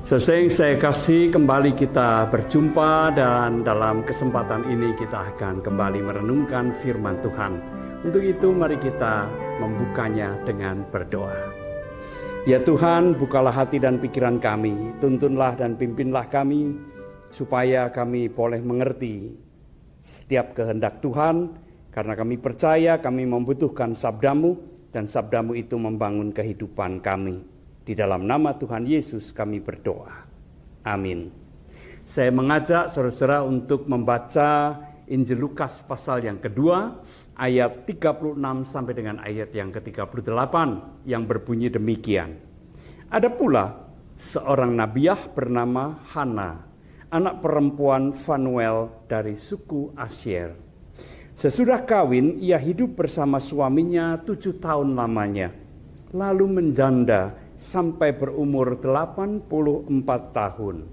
Sesuai yang saya kasih, kembali kita berjumpa dan dalam kesempatan ini kita akan kembali merenungkan firman Tuhan. Untuk itu mari kita membukanya dengan berdoa. Ya Tuhan, bukalah hati dan pikiran kami, tuntunlah dan pimpinlah kami, supaya kami boleh mengerti setiap kehendak Tuhan, karena kami percaya kami membutuhkan sabdamu, dan sabdamu itu membangun kehidupan kami. Di dalam nama Tuhan Yesus kami berdoa. Amin. Saya mengajak saudara-saudara untuk membaca Injil Lukas pasal yang kedua, ayat 36 sampai dengan ayat yang ke-38 yang berbunyi demikian. Ada pula seorang nabiah bernama Hana, anak perempuan Fanuel dari suku Asyer. Sesudah kawin, ia hidup bersama suaminya 7 tahun lamanya, lalu menjanda sampai berumur 84 tahun.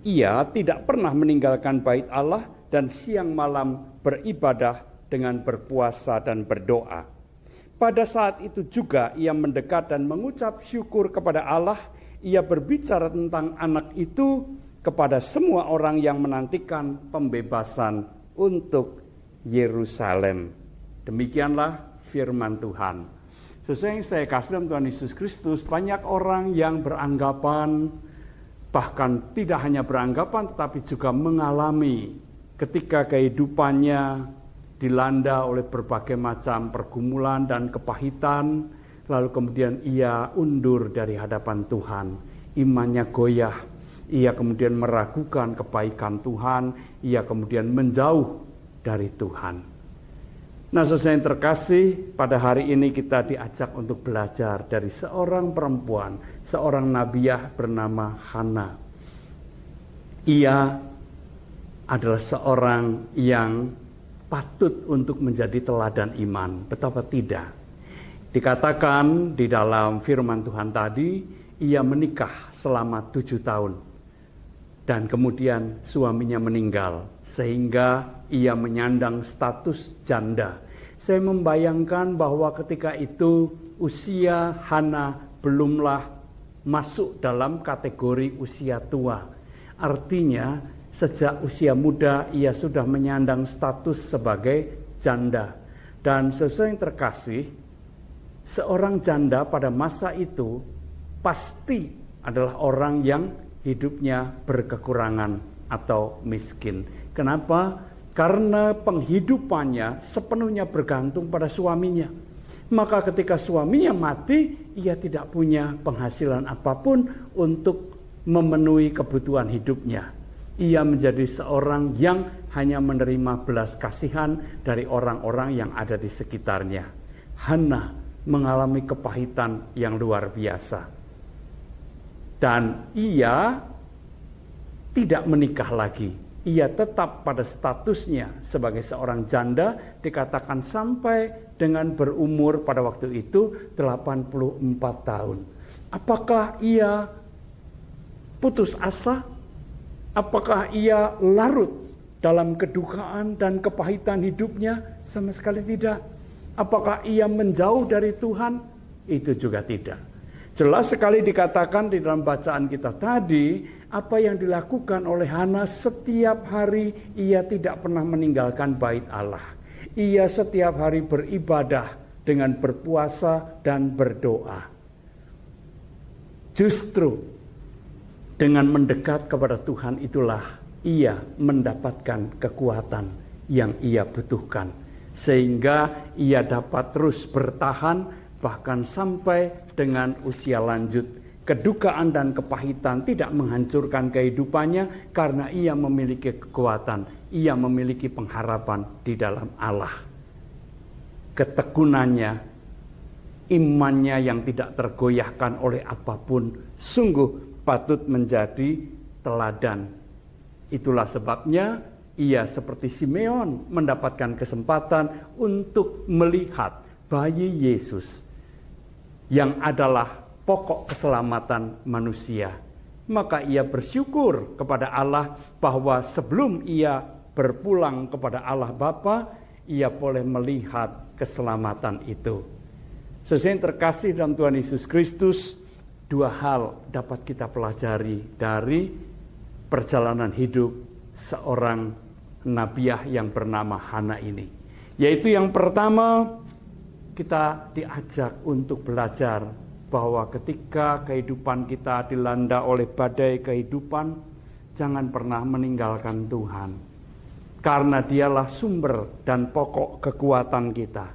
Ia tidak pernah meninggalkan bait Allah dan siang malam beribadah dengan berpuasa dan berdoa. Pada saat itu juga ia mendekat dan mengucap syukur kepada Allah. Ia berbicara tentang anak itu kepada semua orang yang menantikan pembebasan untuk Yerusalem. Demikianlah firman Tuhan. Sesuai yang saya kasih dalam Tuhan Yesus Kristus, banyak orang yang beranggapan, bahkan tidak hanya beranggapan tetapi juga mengalami ketika kehidupannya dilanda oleh berbagai macam pergumulan dan kepahitan, lalu kemudian ia undur dari hadapan Tuhan, imannya goyah, ia kemudian meragukan kebaikan Tuhan, ia kemudian menjauh dari Tuhan. Nah, saudara yang terkasih, pada hari ini kita diajak untuk belajar dari seorang perempuan, seorang nabiah bernama Hana. Ia adalah seorang yang patut untuk menjadi teladan iman. Betapa tidak. Dikatakan di dalam firman Tuhan tadi, ia menikah selama 7 tahun. Dan kemudian suaminya meninggal, sehingga ia menyandang status janda. Saya membayangkan bahwa ketika itu usia Hana belumlah masuk dalam kategori usia tua. Artinya sejak usia muda ia sudah menyandang status sebagai janda. Dan sesuai yang terkasih, seorang janda pada masa itu pasti adalah orang yang hidupnya berkekurangan atau miskin. Kenapa? Karena penghidupannya sepenuhnya bergantung pada suaminya. Maka ketika suaminya mati, ia tidak punya penghasilan apapun untuk memenuhi kebutuhan hidupnya. Ia menjadi seorang yang hanya menerima belas kasihan dari orang-orang yang ada di sekitarnya. Hana mengalami kepahitan yang luar biasa. Dan ia tidak menikah lagi. Ia tetap pada statusnya sebagai seorang janda, dikatakan sampai dengan berumur pada waktu itu 84 tahun. Apakah ia putus asa? Apakah ia larut dalam kedukaan dan kepahitan hidupnya? Sama sekali tidak. Apakah ia menjauh dari Tuhan? Itu juga tidak. Jelas sekali dikatakan di dalam bacaan kita tadi, apa yang dilakukan oleh Hana setiap hari ia tidak pernah meninggalkan bait Allah. Ia setiap hari beribadah dengan berpuasa dan berdoa. Justru dengan mendekat kepada Tuhan itulah ia mendapatkan kekuatan yang ia butuhkan. Sehingga ia dapat terus bertahan bahkan sampai dengan usia lanjut. Kedukaan dan kepahitan tidak menghancurkan kehidupannya karena ia memiliki kekuatan, ia memiliki pengharapan di dalam Allah. Ketekunannya, imannya yang tidak tergoyahkan oleh apapun, sungguh patut menjadi teladan. Itulah sebabnya ia seperti Simeon mendapatkan kesempatan untuk melihat bayi Yesus yang adalah pokok keselamatan manusia. Maka ia bersyukur kepada Allah bahwa sebelum ia berpulang kepada Allah Bapa, ia boleh melihat keselamatan itu. Sesuai yang terkasih dalam Tuhan Yesus Kristus, dua hal dapat kita pelajari dari perjalanan hidup seorang nabiah yang bernama Hana ini. Yaitu yang pertama, kita diajak untuk belajar bahwa ketika kehidupan kita dilanda oleh badai kehidupan, jangan pernah meninggalkan Tuhan. Karena Dialah sumber dan pokok kekuatan kita.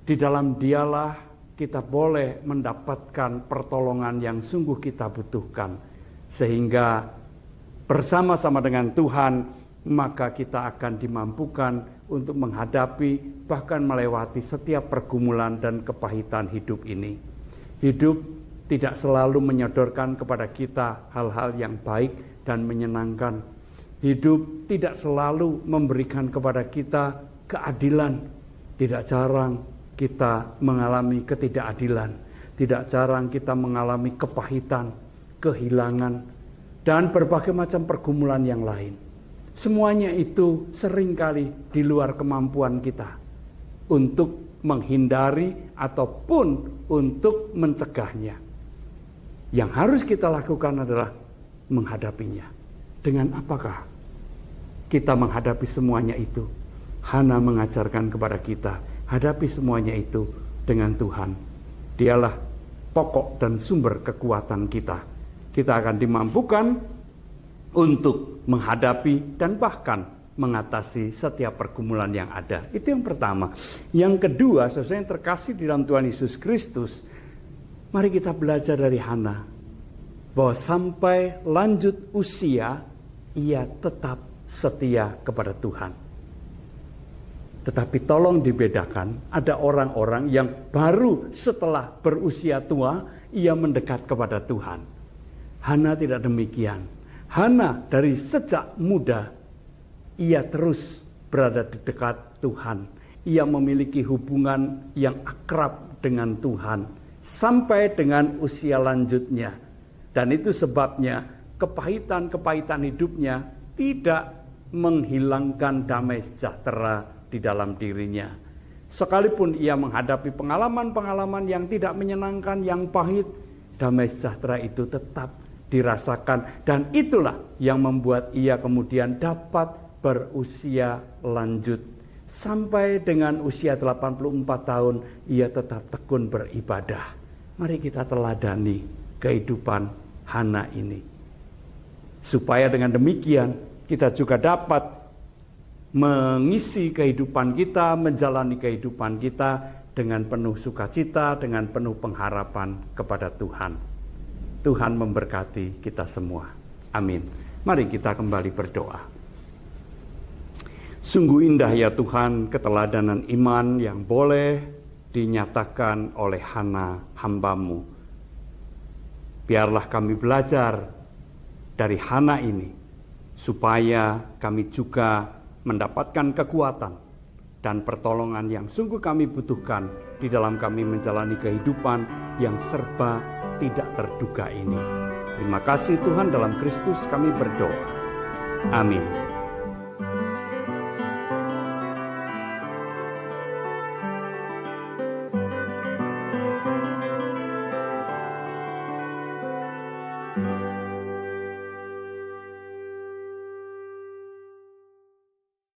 Di dalam Dialah kita boleh mendapatkan pertolongan yang sungguh kita butuhkan. Sehingga bersama-sama dengan Tuhan, maka kita akan dimampukan untuk menghadapi bahkan melewati setiap pergumulan dan kepahitan hidup ini. Hidup tidak selalu menyodorkan kepada kita hal-hal yang baik dan menyenangkan. Hidup tidak selalu memberikan kepada kita keadilan. Tidak jarang kita mengalami ketidakadilan. Tidak jarang kita mengalami kepahitan, kehilangan, dan berbagai macam pergumulan yang lain. Semuanya itu seringkali di luar kemampuan kita untuk menghindari ataupun untuk mencegahnya. Yang harus kita lakukan adalah menghadapinya. Dengan apakah kita menghadapi semuanya itu? Hana mengajarkan kepada kita, hadapi semuanya itu dengan Tuhan. Dialah pokok dan sumber kekuatan kita. Kita akan dimampukan untuk menghadapi dan bahkan mengatasi setiap pergumulan yang ada. Itu yang pertama. Yang kedua, sesuai yang terkasih di dalam Tuhan Yesus Kristus, mari kita belajar dari Hana bahwa sampai lanjut usia ia tetap setia kepada Tuhan. Tetapi tolong dibedakan, ada orang-orang yang baru setelah berusia tua ia mendekat kepada Tuhan. Hana tidak demikian. Hana dari sejak muda ia terus berada di dekat Tuhan. Ia memiliki hubungan yang akrab dengan Tuhan sampai dengan usia lanjutnya. Dan itu sebabnya kepahitan-kepahitan hidupnya tidak menghilangkan damai sejahtera di dalam dirinya. Sekalipun ia menghadapi pengalaman-pengalaman yang tidak menyenangkan, yang pahit, damai sejahtera itu tetap dirasakan. Dan itulah yang membuat ia kemudian dapat berusia lanjut. Sampai dengan usia 84 tahun, ia tetap tekun beribadah. Mari kita teladani kehidupan Hana ini. Supaya dengan demikian kita juga dapat mengisi kehidupan kita, menjalani kehidupan kita dengan penuh sukacita, dengan penuh pengharapan kepada Tuhan. Tuhan memberkati kita semua. Amin. Mari kita kembali berdoa. Sungguh indah ya Tuhan keteladanan iman yang boleh dinyatakan oleh Hana hamba-Mu. Biarlah kami belajar dari Hana ini, supaya kami juga mendapatkan kekuatan dan pertolongan yang sungguh kami butuhkan di dalam kami menjalani kehidupan yang serba tidak terduga ini. Terima kasih Tuhan, dalam Kristus kami berdoa. Amin.